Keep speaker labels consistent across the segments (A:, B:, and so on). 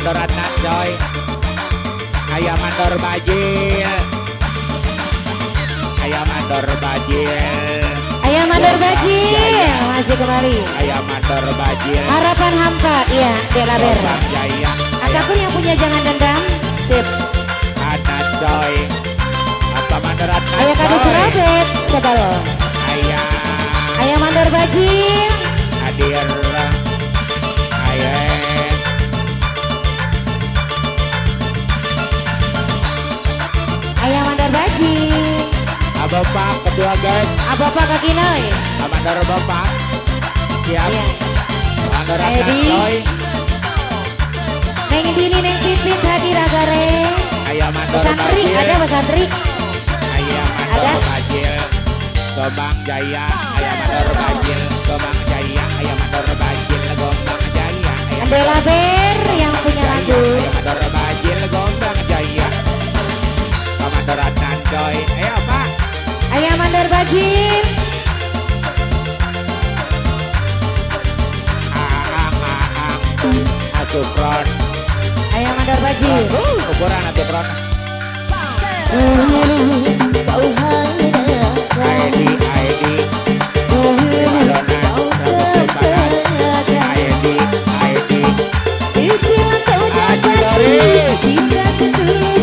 A: mandoran coy. Ayam mandor bajil. Ayam mandor bajil.
B: Ayam mandor bajil masih kembali.
A: Ayam mandor bajil.
B: Harapan hampa, iya Delaber.
A: Bang Jaya.
B: Apapun yang punya jangan dendam. Sip.
A: Anak coy. Apa mandoran
B: Ayah kado serabet sebal. Ayam mandor bajil.
A: Hadir. Ayah.
B: Ayam mandor bajil.
A: Bapak kedua guys.
B: Bapak kaki noy.
A: Mandor bapak. Siap. Mandoran coy.
B: Neng Dini, Neng Pipit hadir agare.
A: Ayam mandor
B: Pesantri,
A: bajil.
B: ada pesantri.
A: Ayam mandor bajil. Gombang Jaya. Ayam mandor bajil. Gombang Jaya. Ayam mandor bajil. Gombang Jaya.
B: Delaber yang punya lagu.
A: Ayam mandor bajil. Gombang Jaya. Mandoran coy. Ayo Pak.
B: Ayam mandor bajil.
A: Asukron.
B: Ayam mandor bajil.
A: Ukuran asukron. ID.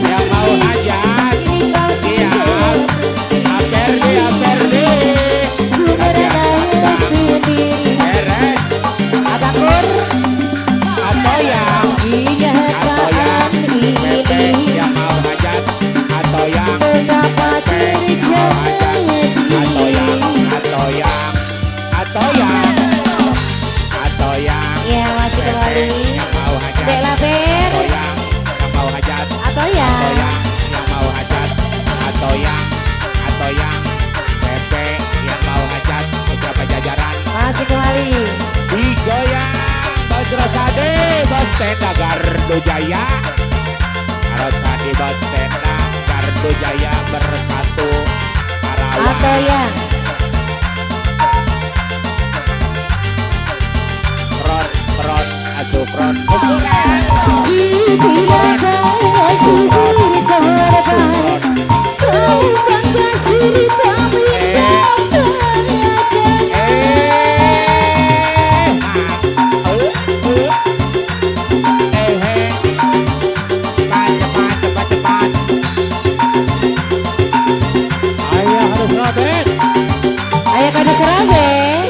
A: Yang mau hajat. Siap. Aper deh. Beres.
B: Abangkur.
A: Atau yang Pepe yang mau hajat. Atau yang Pepe mau hajat. Atau yang
B: Ya masih kembali.
A: yang mau hajat.
B: Delaber.
A: Atau yang mau hajat.
B: Atau ya.
A: Yang mau hajat. Atau yang Pepe yang mau hajat. Beberapa jajaran
B: Masih kembali.
A: digoyang. Bos Rosade, Bos Tenda Gardu Jaya. Rosade, Bos Tenda Gardu Jaya bersatu. Karawang.
B: Atau ya.
A: Front, asuh front. Cepat. Ayah harus robek.
B: Ayah kado serabet.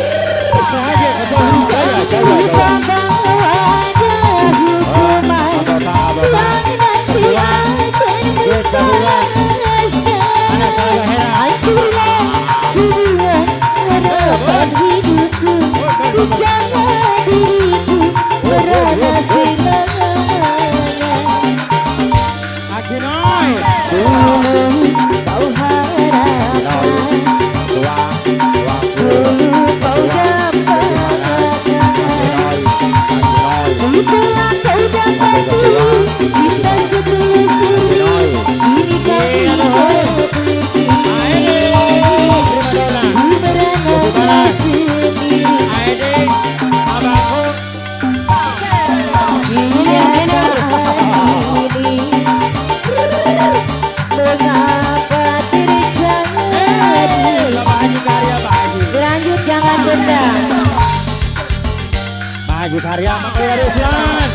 A: Haji Karya Makaya Ruslan.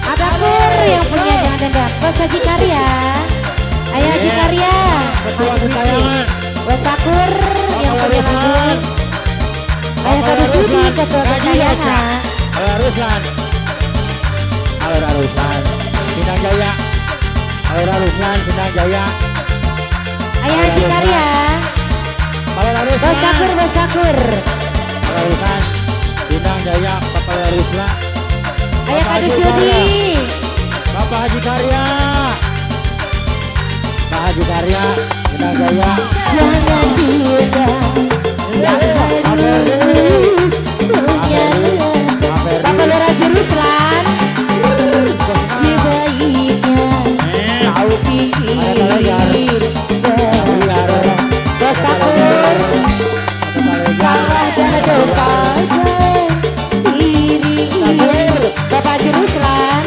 B: Abangkur yang punya jangan dendam. Bos Haji Karya. Ayah Haji Karya.
A: Ketua kesayangan.
B: Bos Takur yang punya lagu. Ayah kado Sudi ketua kesayangan.
A: Makaya Ruslan. Alora Ruslan. Bintang Jaya. Alora Ruslan. Bintang Jaya.
B: Ayah Haji Karya.
A: Alora Ruslan.
B: Bos Takur, Bos Takur.
A: Alora Ruslan. Bintang Jaya. Makaya Ruslan.
B: Ayah kado Sudi.
A: Bapak Haji Karya. Pak Haji Karya. Bintang Jaya.
B: Jangan diundang, yang harus punya. Bapak Lora Ruslan. Sebaiknya kau pikir Bos Takur. Salah dan dosa diri. Bapak Haji Ruslan.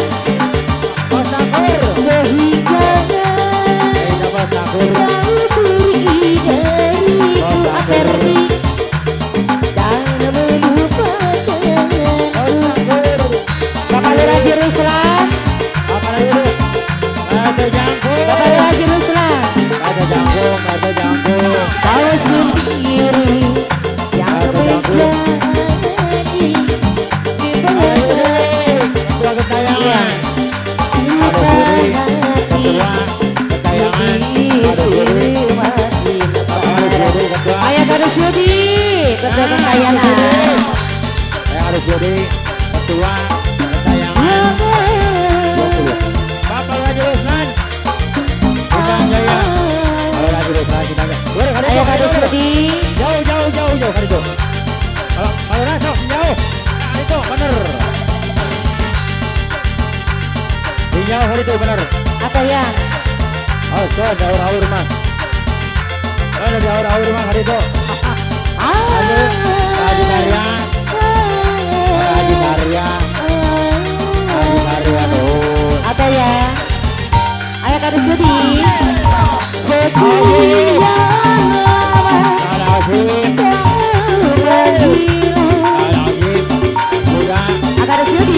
B: Ayo Kak Sudi.
A: Jauh kan itu. Kalau Raso jauh. Nah, itu bener. Jauh hari itu bener.
B: Apa ya?
A: Oh, so daur-daur mah. Ada daur-daur mah hari itu. Haji Karya. Haji Karya tuh.
B: Apa ya? Ayo Kak Sudi. Sekian Akar Sudi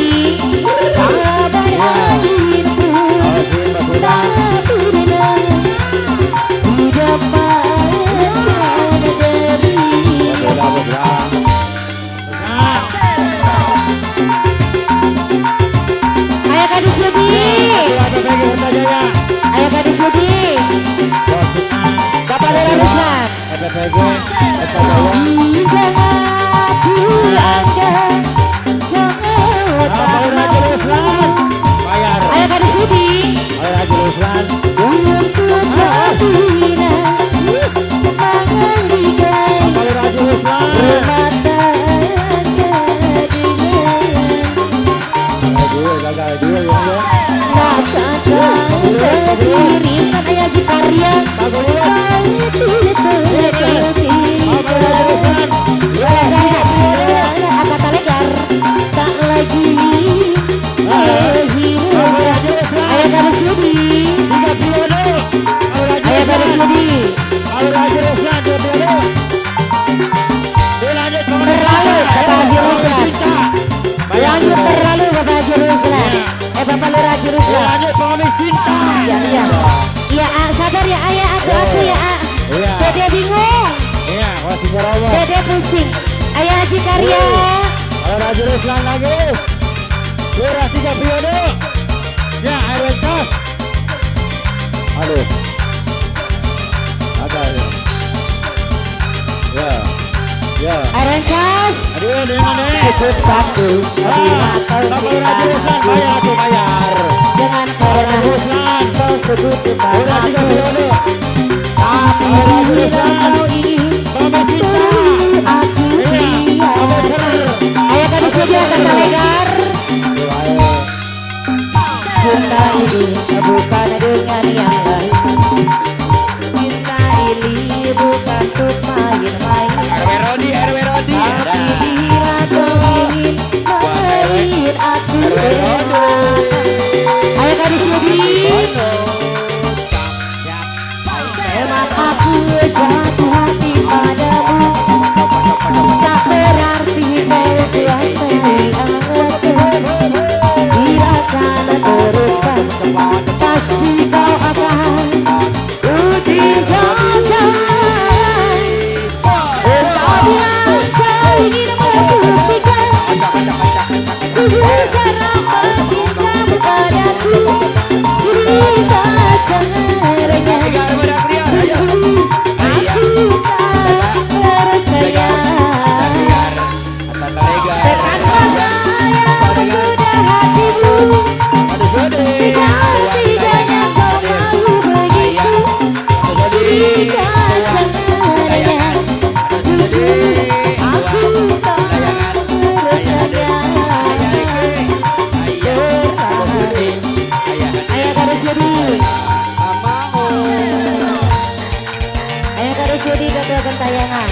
B: Dede pusing. Ayo Haji Karya.
A: Ayo Haji Ruslan lagi. Durasi 3 periode. Ya, air tos. Aduh. Ada ya. Ya.
B: Air tos.
A: Aduh, dengan nih.
B: Cukup satu.
A: Bayar.
B: Dengan karena
A: Ruslan.
B: Kau sebut
A: Durasi 3 periode.
B: Tapi kalau ini aku ayo kami sudah kata legar. Cinta ini bukan dengan yang lain. Cinta ini bukan untuk main-main.
A: RW Rodi.
B: Tapi bila kau ingin mengerin aku ayo kami sudah. Memang aku jatuh hati padamu. Tak berarti kau kuasai aku. Bila kau teruskan pasti kau akan ku tinggalkan. Entah bila kau ingin membuktikan sebesar apa cintamu padaku. Kita caranya tayangan.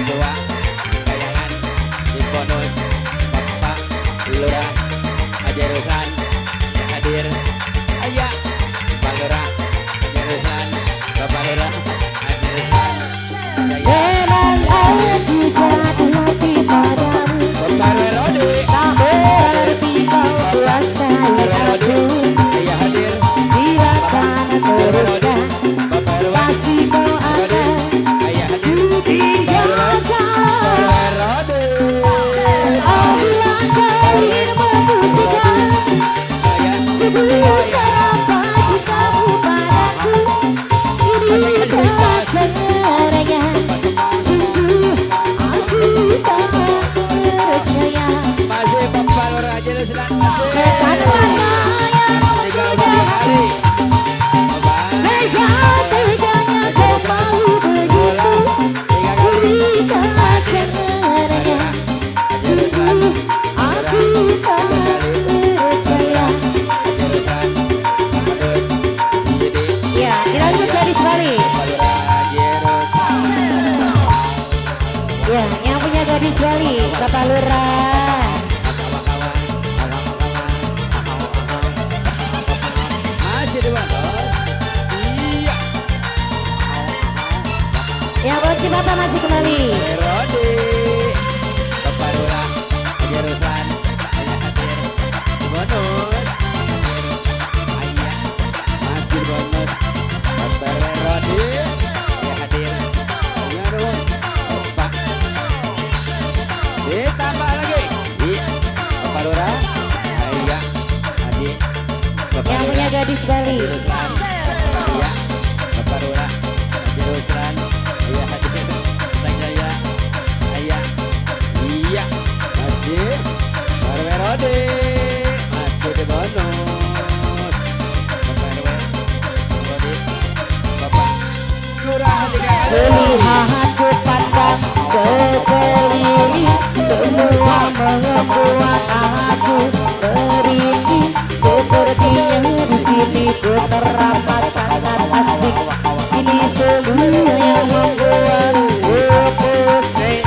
A: Dua tayangan di bonus Bapak Lurah Haji Ruslan hadir. Ayah Pak Lurah Haji Ruslan, Bapak Lurah Haji Ruslan.
B: Memang aku jatuh hati padamu.
A: Bapak Rodi.
B: Tak berarti kau kuasai aku.
A: Ayah hadir.
B: Silakan teruskan. Pasti kau akan ku tinggalkan. Apabila kau ingin membuktikan punya gadis Bali, Bapak Lurah.
A: Masih di mana? Iya.
B: Yang buat si Bapak masih kembali.
A: Rodi. Bapak Lurah. Haji Ruslan. Ayah hadir. Bonus. Ayah. Masih bonus. Bapak Rodi. Ayah hadir. Ayah dong. Bapak. Ditambah lagi. Iya. Bapak Lurah. Ayah. Hadir. Bapak
B: Yang punya
A: Lurah.
B: gadis Bali.
A: Haji Ruslan. Ayah. Bapak Lurah. Haji Ruslan. Ayah hadir. Sang Jaya. Ayah. Iya. Masih. Bapak Rodi. Masih di bonus. Bapak Rodi. Bapak Lurah tiga kali.
B: Lihat ku pandang sekeliling, semua membuat aku merinding. Sepertinya di sini ku teramat sangat asik. Ini semua yang membuat ku pusing.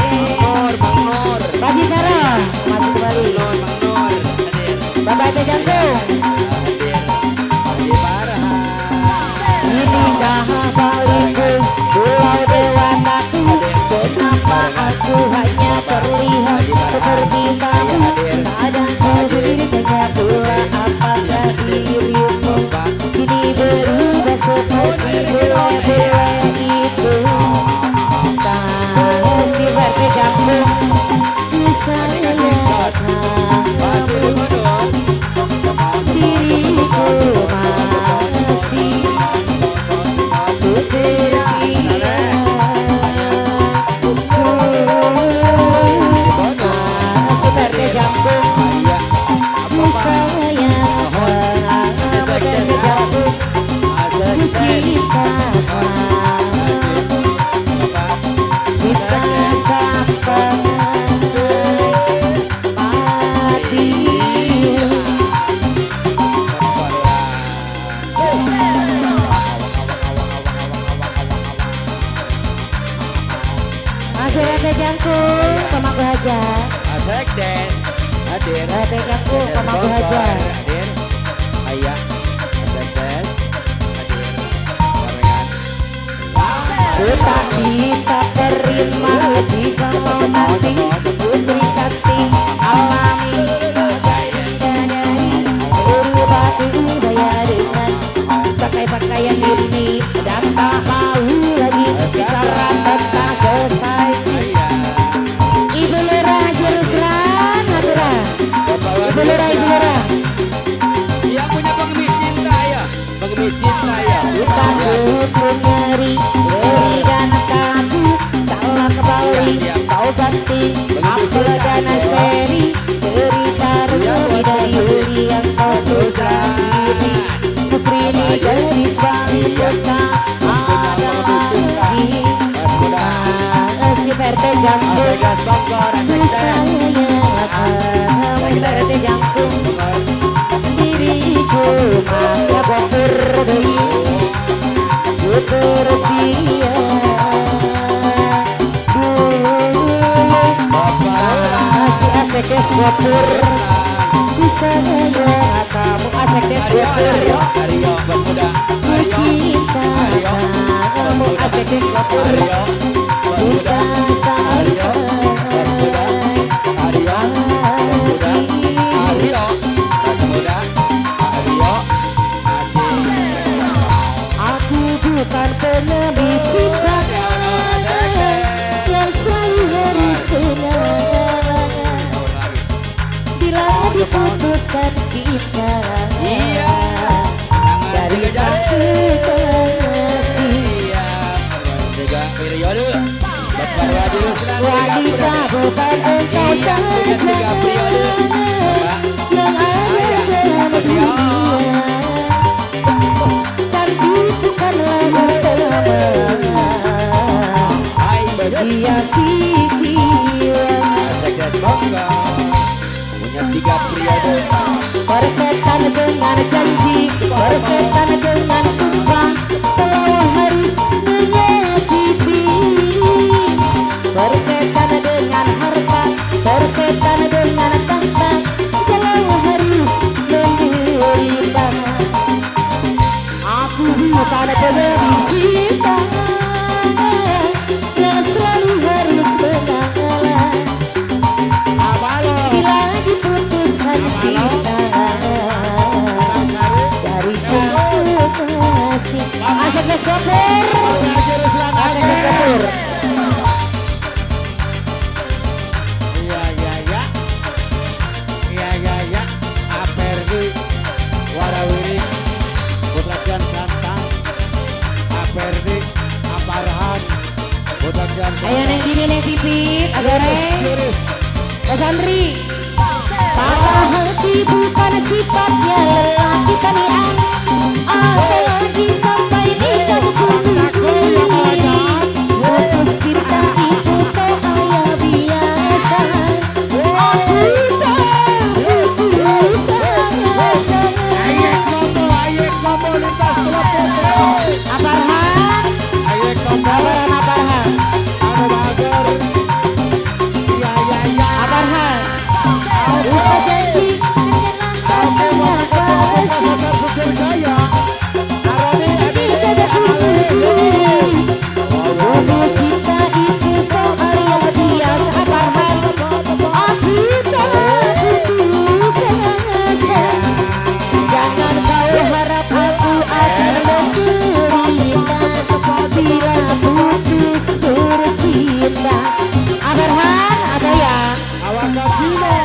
A: Bang Nur.
B: Bagi Sarah masih kembali.
A: Bang Nur. Hadir.
B: Bapak Jantung.
A: Hadir. Haji Farhan.
B: Inikah Baliku, Pulau Dewataku. Kenapa aku hanya terlihat seperti kamu? Kadang ku bertanya pula apakah dirimu kini berubah seperti bule-bule itu. Kasih berkejamku, sayangkan
A: Masih di bonus.
B: diriku masih Pemangku Hajar,
A: Sekden. Hadir.
B: Jangkung, Pemangku Hajar.
A: Hadir. Ayah. Sekden. Hadir. Barengan.
B: Ku tak bisa terima jika nanti putri cantik alami dari berubah budaya dengan pakai pakaian ini dan tak mau lagi bicara tentang selesai. Ibu Lurah Jeruslan, Ibu Lurah.
A: Yang punya pengemis cinta ya. Pengemis cinta ya.
B: Takut nyeri dan kamu salah kembali kau ganti aku dana seri cerita lebih dari Yuli yang kau suka ini seperti gadis Bali kota ada lagi si Perte Jangkung sayang akan Perte Jangkung diriku masih berdiri berdia masih asik dapur sayang kamu asik dapur
A: Aryo pemuda.
B: cinta kamu asik dapur kita sampai
A: Aryo pemuda. Aryo.
B: aku bukan penyebab cinta yang selalu harus kenangan bila diputuskan cinta dari satu kasih.
A: Iya. Tiga periode. Bapak Haji Ruslan.
B: Wanita bukan engkau saja
A: Tiga periode.
B: yang ada dalam dunia. Cantik bukanlah utama
A: Hai
B: hiasi jiwa.
A: Sekden Bangga. Punya tiga periode.
B: Persetan dengan janji, persetan dengan sumpah, telah harus menyakiti. Persetan dengan Agareng. Mas Andri. Patah hati bukan sifatnya lelaki panian. Apalagi sampai nikah putus cinta itu soal biasa. Aku tak putus asa. Aparhan. Aparhan. Aparhan. Lupa janji cinta itu soal yang biasa. Aparhan. Aku tak putus asa. Jangan kau harap aku akan menderita bila putus bercinta. Abarhan, ada ya?
C: Awas kasih